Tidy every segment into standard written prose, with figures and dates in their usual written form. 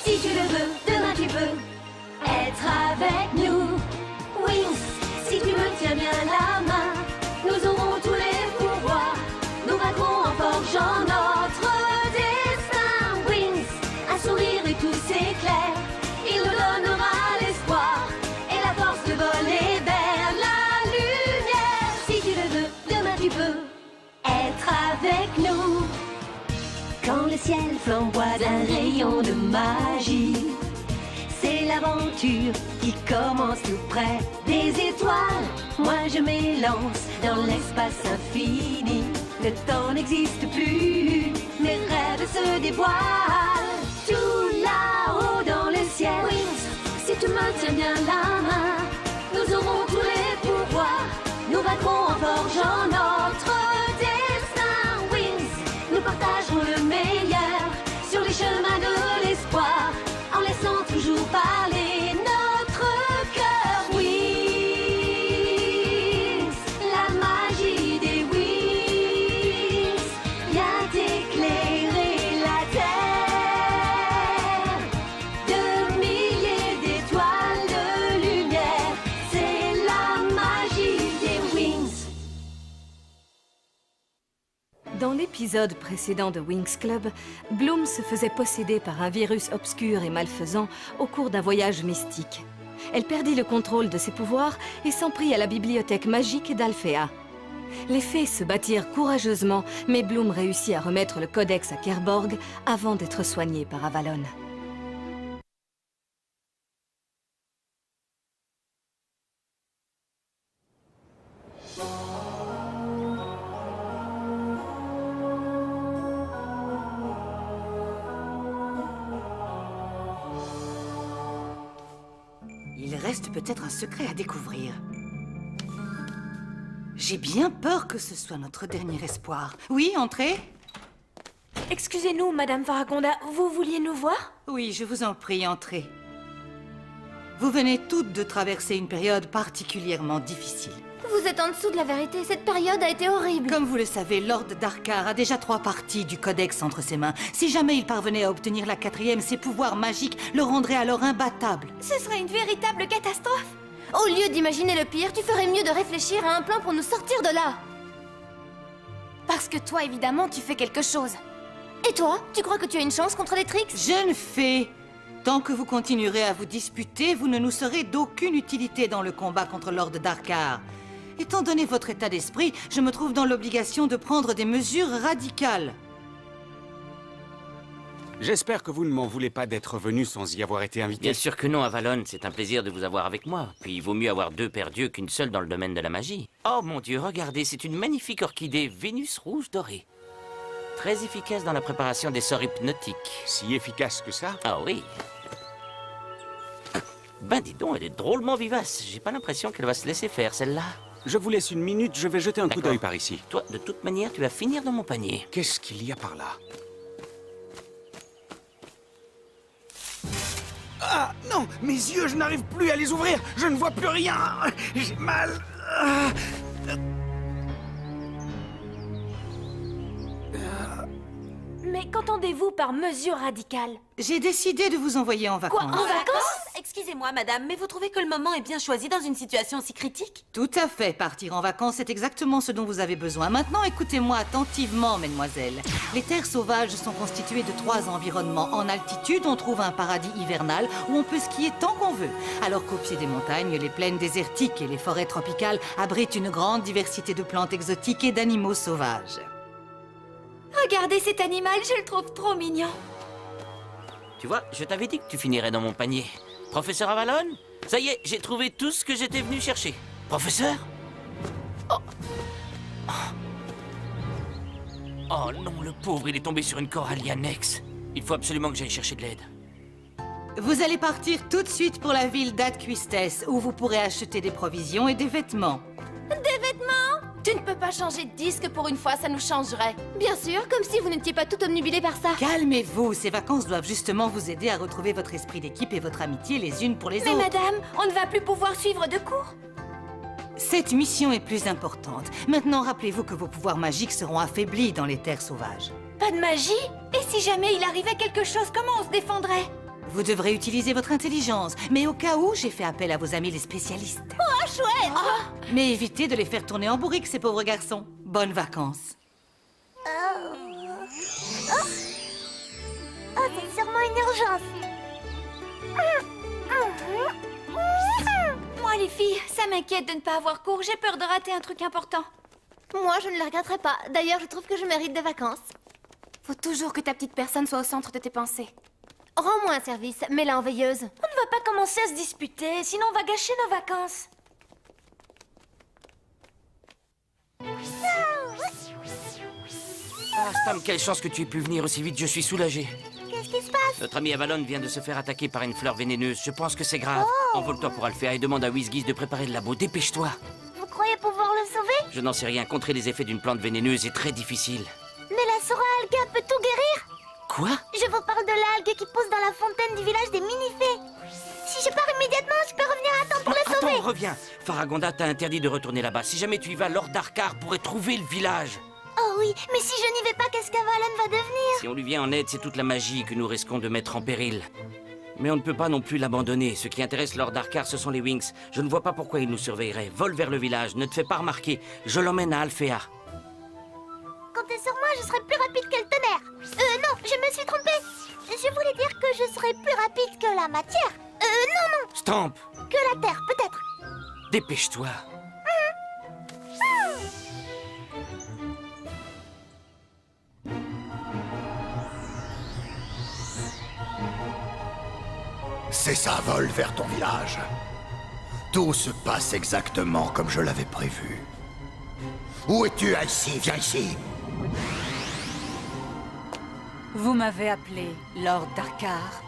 Si tu le veux, demain tu peux être avec nous. Wings, si tu me tiens bien la main, nous aurons tous les pouvoirs. Nous vaincrons en forgeant notre destin. Wings, un sourire et tout s'éclaire. Il nous donnera l'espoir et la force de voler vers la lumière. Si tu le veux, demain tu peux être avec nous. Quand le ciel flamboie d'un rayon de magie, c'est l'aventure qui commence tout près des étoiles. Moi je m'élance dans l'espace infini. Le temps n'existe plus, mes rêves se dévoilent. Tout là-haut dans le ciel. Wings, si tu me tiens bien la main, nous aurons tous les pouvoirs. Nous vaincrons en forgeant notre destin. Wings, nous partagerons le meilleur sur les chemins de l'espoir, en laissant toujours parler notre cœur. Wings, la magie des wings vient éclairer la terre. De milliers d'étoiles de lumière, c'est la magie des wings. Dans l'épisode précédent de Wings Club, Bloom se faisait posséder par un virus obscur et malfaisant au cours d'un voyage mystique. Elle perdit le contrôle de ses pouvoirs et s'en prit à la bibliothèque magique d'Alfea. Les fées se battirent courageusement, mais Bloom réussit à remettre le codex à Kerborg avant d'être soignée par Avalon. Il reste peut-être un secret à découvrir. J'ai bien peur que ce soit notre dernier espoir. Oui, entrez. Excusez-nous, Madame Faraconda, vous vouliez nous voir? Oui, je vous en prie, entrez. Vous venez toutes de traverser une période particulièrement difficile. Vous êtes en dessous de la vérité, cette période a été horrible. Comme vous le savez, Lord Darkar a déjà 3 parties du codex entre ses mains. Si jamais il parvenait à obtenir la 4e, ses pouvoirs magiques le rendraient alors imbattable. Ce serait une véritable catastrophe. Au lieu d'imaginer le pire, tu ferais mieux de réfléchir à un plan pour nous sortir de là. Parce que toi, évidemment, tu fais quelque chose. Et toi, tu crois que tu as une chance contre les tricks? Jeune fée, tant que vous continuerez à vous disputer, vous ne nous serez d'aucune utilité dans le combat contre Lord Darkar. Étant donné votre état d'esprit, je me trouve dans l'obligation de prendre des mesures radicales. J'espère que vous ne m'en voulez pas d'être venu sans y avoir été invité. Bien sûr que non, Avalon. C'est un plaisir de vous avoir avec moi. Puis il vaut mieux avoir 2 paires d'yeux qu'une seule dans le domaine de la magie. Oh mon Dieu, regardez, c'est une magnifique orchidée Vénus rouge dorée. Très efficace dans la préparation des sorts hypnotiques. Si efficace que ça? Ah oui. Ben dis donc, elle est drôlement vivace. J'ai pas l'impression qu'elle va se laisser faire, celle-là. Je vous laisse une minute, je vais jeter un coup D'accord. d'œil par ici. Toi, de toute manière, tu vas finir dans mon panier. Qu'est-ce qu'il y a par là? Ah, non! Mes yeux, je n'arrive plus à les ouvrir! Je ne vois plus rien! J'ai mal! Ah. Mais qu'entendez-vous par mesure radicale? J'ai décidé de vous envoyer en vacances. Quoi, en vacances? Excusez-moi, madame, mais vous trouvez que le moment est bien choisi dans une situation si critique? Tout à fait. Partir en vacances, c'est exactement ce dont vous avez besoin. Maintenant, écoutez-moi attentivement, mesdemoiselles. Les terres sauvages sont constituées de 3 environnements. En altitude, on trouve un paradis hivernal où on peut skier tant qu'on veut. Alors qu'au pied des montagnes, les plaines désertiques et les forêts tropicales abritent une grande diversité de plantes exotiques et d'animaux sauvages. Regardez cet animal, je le trouve trop mignon. Tu vois, je t'avais dit que tu finirais dans mon panier. Professeur Avalon, ça y est, j'ai trouvé tout ce que j'étais venu chercher. Professeur? Oh. Oh non, le pauvre, il est tombé sur une coralie annexe. Il faut absolument que j'aille chercher de l'aide. Vous allez partir tout de suite pour la ville d'Adquistes, où vous pourrez acheter des provisions et des vêtements. Des vêtements? Tu ne peux pas changer de disque pour une fois, ça nous changerait. Bien sûr, comme si vous n'étiez pas tout obnubilé par ça. Calmez-vous, ces vacances doivent justement vous aider à retrouver votre esprit d'équipe et votre amitié les unes pour les Mais autres. madame, on ne va plus pouvoir suivre de cours. Cette mission est plus importante. Maintenant, rappelez-vous que vos pouvoirs magiques seront affaiblis dans les terres sauvages. Pas de magie? Et si jamais il arrivait quelque chose, comment on se défendrait? Vous devrez utiliser votre intelligence, mais au cas où, j'ai fait appel à vos amis les spécialistes. Oh, chouette! Mais évitez de les faire tourner en bourrique, ces pauvres garçons. Bonnes vacances. Oh, c'est sûrement une urgence. Moi, les filles, ça m'inquiète de ne pas avoir cours. J'ai peur de rater un truc important. Moi, je ne le regretterai pas. D'ailleurs, je trouve que je mérite des vacances. Faut toujours que ta petite personne soit au centre de tes pensées. Rends-moi un service, mets-la en veilleuse. On ne va pas commencer à se disputer, sinon on va gâcher nos vacances. Ah, Stam, quelle chance que tu aies pu venir aussi vite, je suis soulagé. Qu'est-ce qui se passe? Notre ami Avalon vient de se faire attaquer par une fleur vénéneuse. Je pense que c'est grave. Envole-toi pour Alphéa et demande à Whizgiz de préparer le labo. Dépêche-toi. Vous croyez pouvoir le sauver? Je n'en sais rien. Contrer les effets d'une plante vénéneuse est très difficile. Mais la Sora Alga peut tout guérir. Quoi? Je vous parle de l'algue qui pousse dans la fontaine du village des mini-fées. Si je pars immédiatement, je peux revenir à temps pour le sauver. Attends, reviens. Faragonda t'a interdit de retourner là-bas. Si jamais tu y vas, Lord Darkar pourrait trouver le village. Oh oui, mais si je n'y vais pas, qu'est-ce qu'Avalon va devenir? Si on lui vient en aide, c'est toute la magie que nous risquons de mettre en péril. Mais on ne peut pas non plus l'abandonner. Ce qui intéresse Lord Darkar, ce sont les Wings. Je ne vois pas pourquoi il nous surveillerait. Vole vers le village, ne te fais pas remarquer. Je l'emmène à Alphéa. Comptez sur moi, je serai plus rapide que le tonnerre. Non, je me suis trompée. Je voulais dire que je serai plus rapide que la matière. Non, Stamp, que la terre, peut-être. dépêche-toi. C'est ça, vole vers ton village. Tout se passe exactement comme je l'avais prévu. Où es-tu, Icy? Viens ici. Vous m'avez appelé Lord Darkar.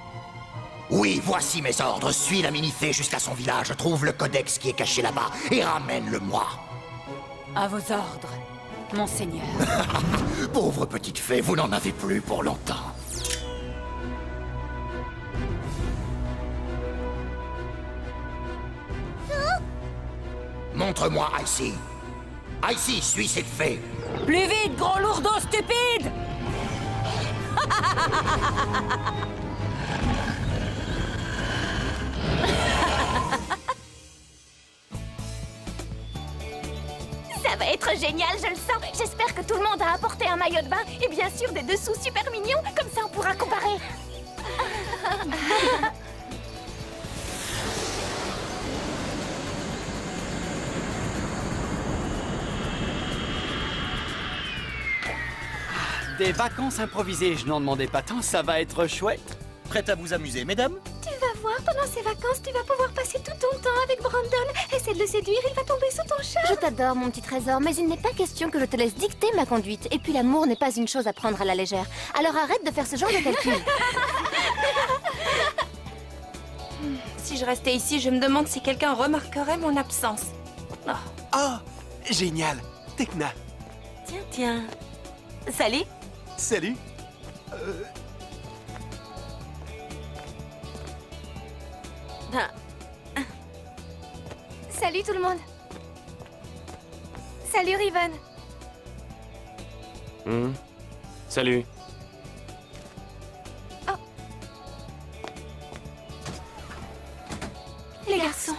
Oui, voici mes ordres. Suis la mini-fée jusqu'à son village, trouve le codex qui est caché là-bas et ramène-le-moi. À vos ordres, monseigneur. Pauvre petite fée, vous n'en avez plus pour longtemps. Montre-moi Icy. Icy, suis cette fée. Plus vite, gros lourdeau stupide! Ça va être génial, je le sens. J'espère que tout le monde a apporté un maillot de bain et bien sûr des dessous super mignons. Comme ça, on pourra comparer. Des vacances improvisées, je n'en demandais pas tant, ça va être chouette. Prête à vous amuser, mesdames? Tu vas voir, pendant ces vacances, tu vas pouvoir passer tout ton temps avec Brandon. Essaie de le séduire, il va tomber sous ton charme. Je t'adore, mon petit trésor, mais il n'est pas question que je te laisse dicter ma conduite. Et puis l'amour n'est pas une chose à prendre à la légère. Alors arrête de faire ce genre de calcul. Si je restais ici, je me demande si quelqu'un remarquerait mon absence. Oh. Oh, génial. Tekna, Tiens. Salut. salut. Salut tout le monde. Salut Riven. Salut. Les garçons.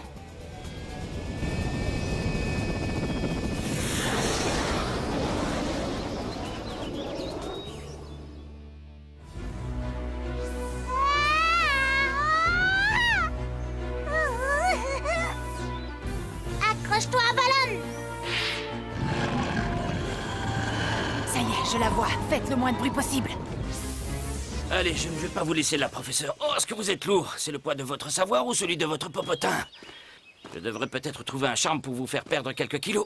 Accroche-toi à Avalon. Ça y est, je la vois. Faites le moins de bruit possible. Allez, je ne vais pas vous laisser là, professeur. Oh, est-ce que vous êtes lourd? C'est le poids de votre savoir ou celui de votre popotin? Je devrais peut-être trouver un charme pour vous faire perdre quelques kilos.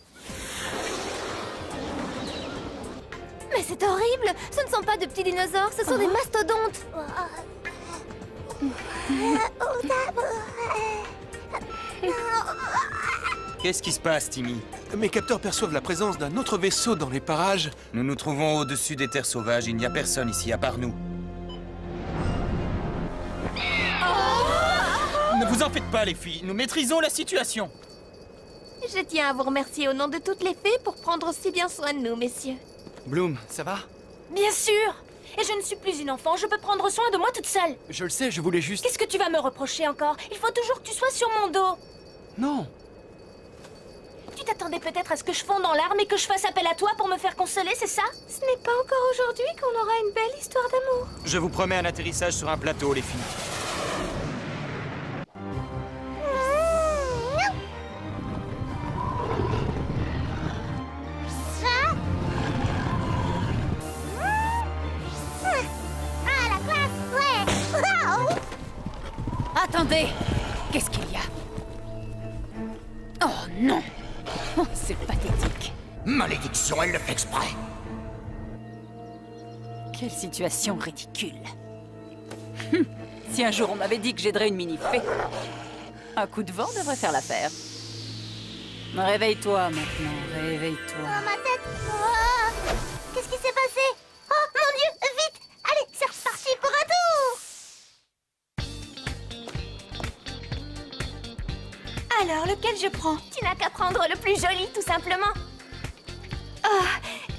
Mais c'est horrible. Ce ne sont pas de petits dinosaures, ce sont des mastodontes. Qu'est-ce qui se passe, Timmy? Mes capteurs perçoivent la présence d'un autre vaisseau dans les parages. Nous nous trouvons au-dessus des terres sauvages. Il n'y a personne ici à part nous. Ne vous en faites pas, les filles. Nous maîtrisons la situation. Je tiens à vous remercier au nom de toutes les fées pour prendre aussi bien soin de nous, messieurs. Bloom, ça va? Bien sûr! Et je ne suis plus une enfant, je peux prendre soin de moi toute seule. Je le sais, je voulais juste... Qu'est-ce que tu vas me reprocher encore? Il faut toujours que tu sois sur mon dos. Non. Tu t'attendais peut-être à ce que je fonde en larmes et que je fasse appel à toi pour me faire consoler, c'est ça? Ce n'est pas encore aujourd'hui qu'on aura une belle histoire d'amour. Je vous promets un atterrissage sur un plateau, les filles. Ah, la classe, ouais. Waouh. Attendez! Qu'est-ce qu'il y a? Oh non! Oh, c'est pathétique. Malédiction, elle le fait exprès. Quelle situation ridicule. Si un jour on m'avait dit que j'aiderais une mini-fée, un coup de vent devrait faire l'affaire. Réveille-toi maintenant, réveille-toi. Oh, ma tête. Oh. Qu'est-ce qui s'est passé? Oh, mon Dieu, vite. Allez, c'est reparti pour un tour. Alors, lequel je prends? Tu n'as qu'à prendre le plus joli, tout simplement.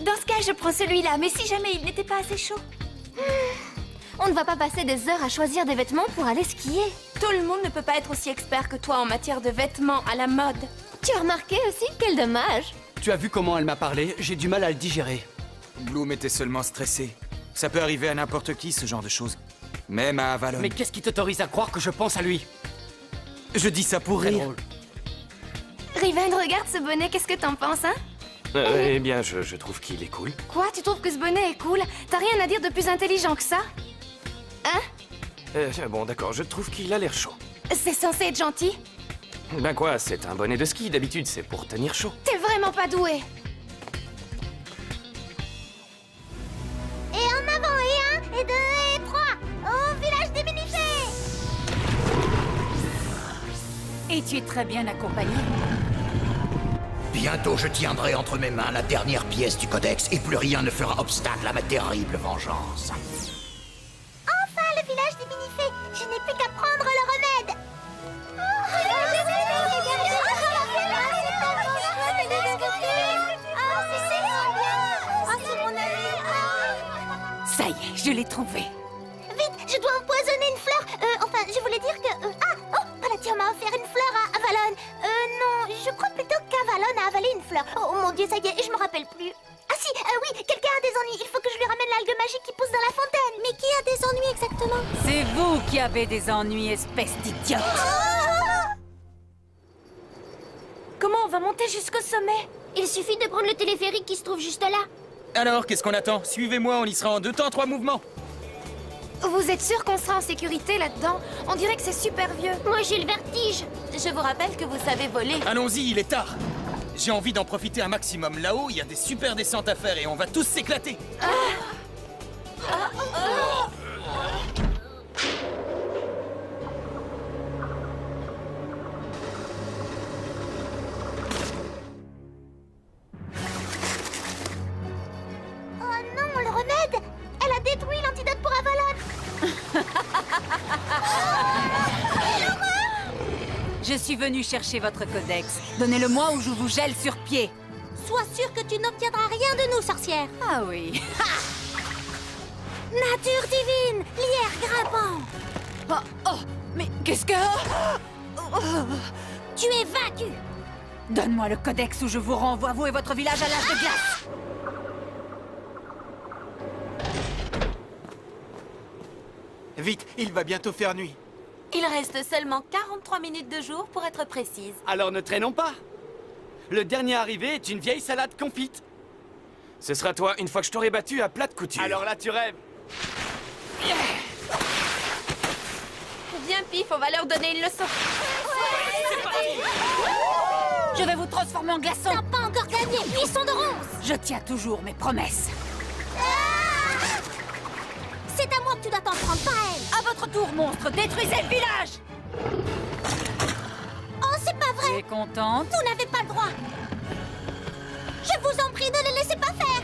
Dans ce cas, je prends celui-là, mais si jamais il n'était pas assez chaud. On ne va pas passer des heures à choisir des vêtements pour aller skier. Tout le monde ne peut pas être aussi expert que toi en matière de vêtements à la mode. Tu as remarqué aussi? Quel dommage. Tu as vu comment elle m'a parlé? J'ai du mal à le digérer. Bloom était seulement stressé. Ça peut arriver à n'importe qui, ce genre de choses. Même à Avalon. Mais qu'est-ce qui t'autorise à croire que je pense à lui? Je dis ça pour Très rire. drôle. Riven, regarde ce bonnet, qu'est-ce que t'en penses, hein? Eh bien, je trouve qu'il est cool. Quoi? Tu trouves que ce bonnet est cool? T'as rien à dire de plus intelligent que ça? Hein? Bon, d'accord, je trouve qu'il a l'air chaud. C'est censé être gentil? Ben quoi, c'est un bonnet de ski, d'habitude, c'est pour tenir chaud. T'es vraiment pas doué. Et en avant, et 1, et 2, et 3, au village des minifées. Et tu es très bien accompagné. Bientôt, je tiendrai entre mes mains la dernière pièce du codex et plus rien ne fera obstacle à ma terrible vengeance. Enfin, le village des minifées. Je n'ai plus qu'à prendre le remède. Ça y est, je l'ai trouvé. Vite, je dois empoisonner une fleur. Enfin, je voulais dire que... Palantir m'a offert une fleur à Avalon. Non, je crois plutôt qu'Avalon a avalé une fleur. Oh mon Dieu, ça y est, je me rappelle plus. Ah si, oui, quelqu'un a des ennuis. Il faut que je lui ramène l'algue magique qui pousse dans la fontaine. Mais qui a des ennuis exactement? C'est vous qui avez des ennuis, espèce d'idiote. Comment on va monter jusqu'au sommet? Il suffit de prendre le téléphérique qui se trouve juste là. Alors, qu'est-ce qu'on attend? Suivez-moi, on y sera en 2 temps, 3 mouvements. Vous êtes sûr qu'on sera en sécurité là-dedans? On dirait que c'est super vieux. Moi, j'ai le vertige. Je vous rappelle que vous savez voler. Allons-y, il est tard. J'ai envie d'en profiter un maximum. Là-haut, il y a des super descentes à faire et on va tous s'éclater. Oh non, le remède! Elle a détruit l'antidote pour Avalon. Je suis venue chercher votre codex. Donnez-le-moi ou je vous gèle sur pied. Sois sûre que tu n'obtiendras rien de nous, sorcière. Ah oui. Nature divine, lierre grimpant. Oh, mais qu'est-ce que... Tu es vaincu. Donne-moi le codex ou je vous renvoie, vous et votre village, à l'âge de glace. Vite, il va bientôt faire nuit. Il reste seulement 43 minutes de jour pour être précise. Alors ne traînons pas. Le dernier arrivé est une vieille salade confite. Ce sera toi une fois que je t'aurai battu à plate couture. Alors là, tu rêves. Viens, Pif, on va leur donner une leçon. Je vais vous transformer en glaçon. T'as pas encore gagné, buisson de ronces. Je tiens toujours mes promesses. C'est à moi que tu dois t'en prendre, pas à elle. À votre tour, monstre, détruisez le village. Oh, c'est pas vrai. T'es contente? Vous n'avez pas le droit. Je vous en prie, ne le laissez pas faire.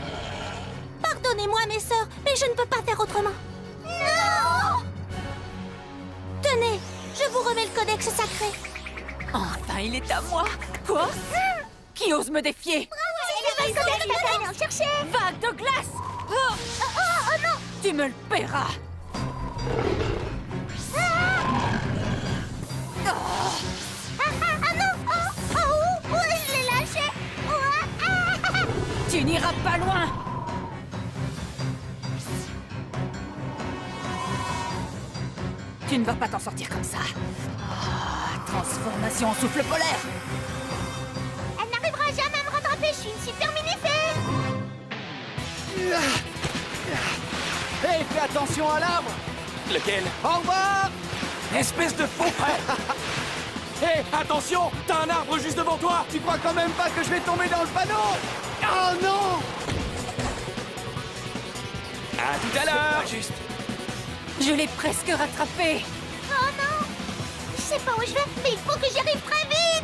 Pardonnez-moi, mes sœurs, mais je ne peux pas faire autrement. Non! Tenez, je vous remets le codex sacré. Enfin, il est à moi. Quoi? Qui ose me défier? C'est le codex sacré, chercher. Vague de glace. Oh non! Tu me le paieras. Ah non! Oh, je l'ai lâché! Tu n'iras pas loin. Tu ne vas pas t'en sortir comme ça. Transformation en souffle polaire. Elle n'arrivera jamais à me rattraper, je suis une super mini-fée! Hey, fais attention à l'arbre. Lequel? Au revoir. Espèce de faux prêt. Hé, attention, t'as un arbre juste devant toi. Tu crois quand même pas que je vais tomber dans le panneau? Oh non. À tout à l'heure! Juste. Je l'ai presque rattrapé. Oh non! Je sais pas où je vais, mais il faut que j'y arrive très vite!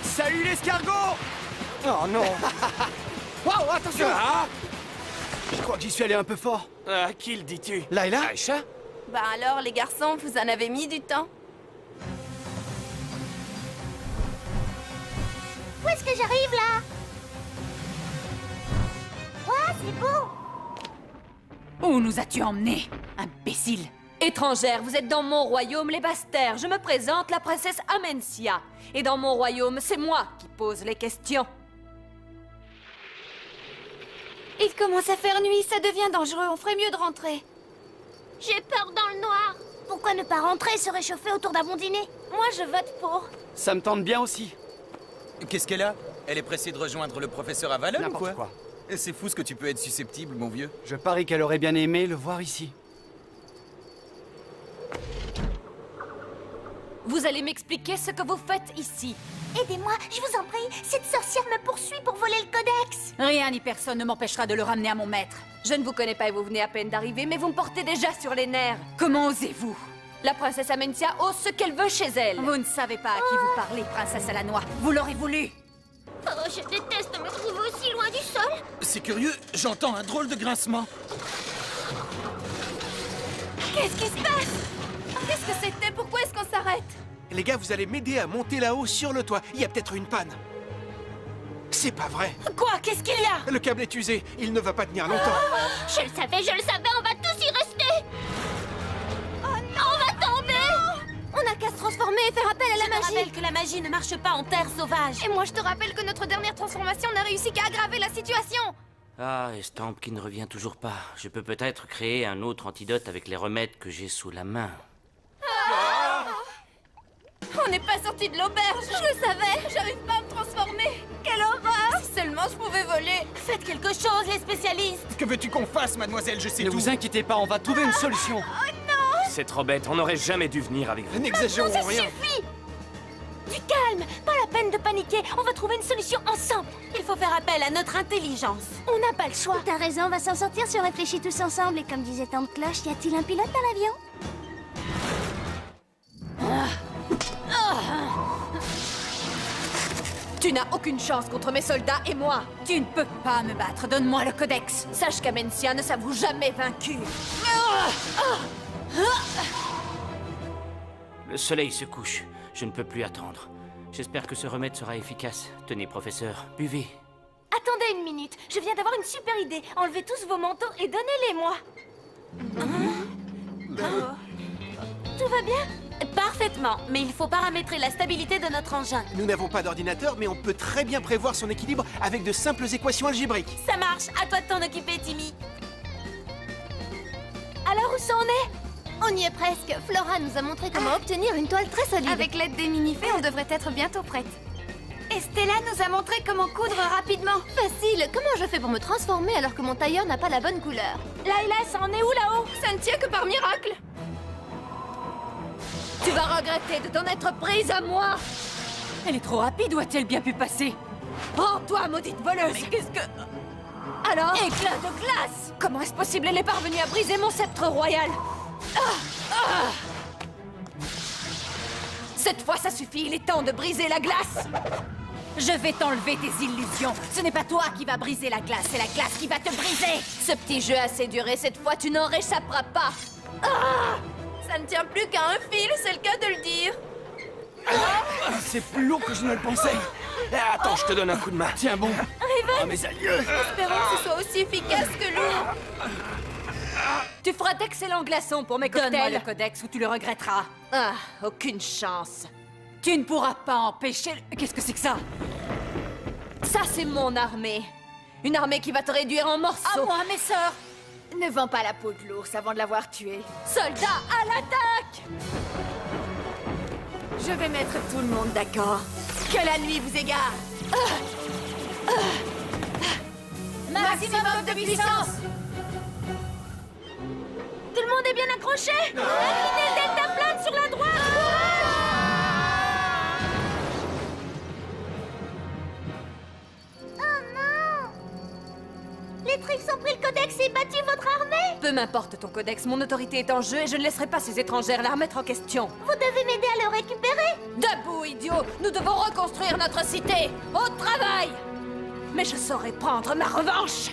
Salut l'escargot. Oh non. Wow, attention. Ah! Je crois que j'y suis allé un peu fort. À qui le dis-tu? Layla? Aïcha? Bah alors, les garçons, vous en avez mis du temps. Où est-ce que j'arrive là? Ouais, c'est beau! Où nous as-tu emmenés, imbécile? Étrangère, vous êtes dans mon royaume, les Basses-Terres. Je me présente, la princesse Amencia. Et dans mon royaume, c'est moi qui pose les questions. Il commence à faire nuit, ça devient dangereux, on ferait mieux de rentrer. J'ai peur dans le noir! Pourquoi ne pas rentrer et se réchauffer autour d'un bon dîner? Moi, je vote pour. Ça me tente bien aussi. Qu'est-ce qu'elle a? Elle est pressée de rejoindre le professeur Avalon ou N'importe quoi? quoi. Et c'est fou ce que tu peux être susceptible, mon vieux. Je parie qu'elle aurait bien aimé le voir ici. Vous allez m'expliquer ce que vous faites ici. Aidez-moi, je vous en prie, cette sorcière me poursuit pour voler le codex! Rien ni personne ne m'empêchera de le ramener à mon maître. Je ne vous connais pas et vous venez à peine d'arriver, mais vous me portez déjà sur les nerfs. Comment osez-vous? La princesse Amencia ose ce qu'elle veut chez elle. Vous ne savez pas à qui vous parlez, princesse à la noix. Vous l'aurez voulu. Oh, je déteste me trouver aussi loin du sol! C'est curieux, j'entends un drôle de grincement. Qu'est-ce qui se passe? Qu'est-ce que c'était? Pourquoi est-ce qu'on s'arrête? Les gars, vous allez m'aider à monter là-haut sur le toit. Il y a peut-être une panne. C'est pas vrai. Quoi? Qu'est-ce qu'il y a? Le câble est usé. Il ne va pas tenir longtemps. Je le savais, on va tous y rester! Oh non, on va tomber! On n'a qu'à se transformer et faire appel à la magie. Je te rappelle que la magie ne marche pas en terre sauvage. Et moi, je te rappelle que notre dernière transformation n'a réussi qu'à aggraver la situation. Ah, Estampe qui ne revient toujours pas. Je peux peut-être créer un autre antidote avec les remèdes que j'ai sous la main. On n'est pas sorti de l'auberge. Je le savais. J'arrive pas à me transformer. Quelle horreur! Si seulement je pouvais voler. Faites quelque chose, les spécialistes! Que veux-tu qu'on fasse, mademoiselle? Je sais Ne tout. vous inquiétez pas, on va trouver une solution. C'est trop bête, on n'aurait jamais dû venir avec vous. N'exagérons Ça rien. suffit! Du calme! Pas la peine de paniquer, on va trouver une solution ensemble! Il faut faire appel à notre intelligence. On n'a pas le choix. T'as raison, on va s'en sortir si on réfléchit tous ensemble. Et comme disait Tante Cloche, y a-t-il un pilote dans l'avion? Tu n'as aucune chance contre mes soldats et moi. Tu ne peux pas me battre. Donne-moi le codex. Sache qu'Amencia ne s'avoue jamais vaincue. Le soleil se couche. Je ne peux plus attendre. J'espère que ce remède sera efficace. Tenez, professeur, buvez. Attendez une minute, je viens d'avoir une super idée. Enlevez tous vos manteaux et donnez-les-moi. Tout va bien? Parfaitement, mais il faut paramétrer la stabilité de notre engin. Nous n'avons pas d'ordinateur, mais on peut très bien prévoir son équilibre avec de simples équations algébriques. Ça marche, à toi de t'en occuper, Timmy. Alors où ça en est? On y est presque. Flora nous a montré comment obtenir une toile très solide. Avec l'aide des mini-fées, on devrait être bientôt prête. Et Stella nous a montré comment coudre rapidement. Facile. Comment je fais pour me transformer alors que mon tailleur n'a pas la bonne couleur? Layla, ça en est où là-haut? Ça ne tient que par miracle. Tu vas regretter de t'en être prise à moi. Elle est trop rapide, où a-t-elle bien pu passer? Rends-toi, maudite voleuse. Mais qu'est-ce que... Alors? Éclat de glace! Comment est-ce possible? Elle est parvenue à briser mon sceptre royal. Cette fois, ça suffit. Il est temps de briser la glace. Je vais t'enlever tes illusions. Ce n'est pas toi qui va briser la glace, c'est la glace qui va te briser. Ce petit jeu a assez duré. Cette fois, tu n'en réchapperas pas. Ça ne tient plus qu'à un fil, c'est le cas de le dire. C'est plus lourd que je ne le pensais. Attends, je te donne un coup de main. Tiens bon. Oh, mes allieux. Espérons que ce soit aussi efficace que lourd. Tu feras d'excellents glaçons pour mes cocktails. Donne-moi le codex ou tu le regretteras. Ah, aucune chance. Tu ne pourras pas empêcher Qu'est-ce que c'est que ça? Ça, c'est mon armée. Une armée qui va te réduire en morceaux. À moi, mes sœurs! Ne vends pas la peau de l'ours avant de l'avoir tué. Soldats, à l'attaque! Je vais mettre tout le monde d'accord. Que la nuit vous égare. Maximum de puissance! Tout le monde est bien accroché. Inclinez le deltaplane sur la droite. Oh non! Les Trix ont pris le codex et battu votre armée. Peu m'importe ton codex, mon autorité est en jeu et je ne laisserai pas ces étrangères la remettre en question. Vous devez m'aider à le récupérer. Debout, idiot! Nous devons reconstruire notre cité! Au travail! Mais je saurai prendre ma revanche!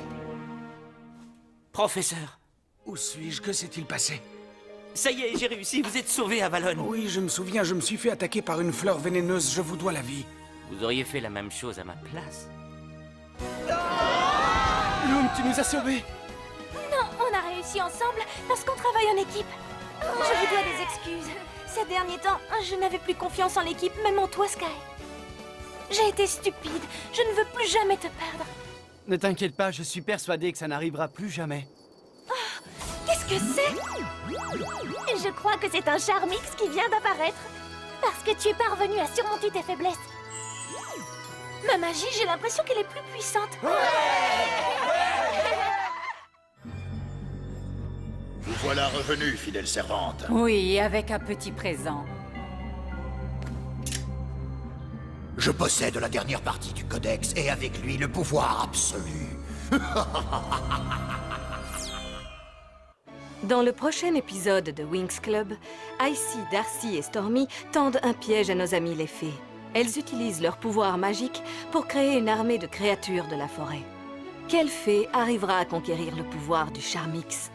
Professeur, Où suis-je? Que s'est-il passé? ça y est, j'ai réussi, vous êtes sauvé, Avalon. Oui, je me souviens, je me suis fait attaquer par une fleur vénéneuse, je vous dois la vie. Vous auriez fait la même chose à ma place. Bloom, tu nous as sauvés. Non, on a réussi ensemble parce qu'on travaille en équipe. Je vous dois des excuses. Ces derniers temps, je n'avais plus confiance en l'équipe, même en toi, Sky. J'ai été stupide. Je ne veux plus jamais te perdre. Ne t'inquiète pas, je suis persuadé que ça n'arrivera plus jamais. Qu'est-ce que c'est? Je crois que c'est un Charmix qui vient d'apparaître. Parce que tu es parvenu à surmonter tes faiblesses. Ma magie, j'ai l'impression qu'elle est plus puissante. Vous voilà revenu, fidèle servante. Oui, avec un petit présent. Je possède la dernière partie du codex et avec lui le pouvoir absolu. Dans le prochain épisode de Winx Club, Icy, Darcy et Stormy tendent un piège à nos amies les fées. Elles utilisent leur pouvoir magique pour créer une armée de créatures de la forêt. Quelle fée arrivera à conquérir le pouvoir du Charmix?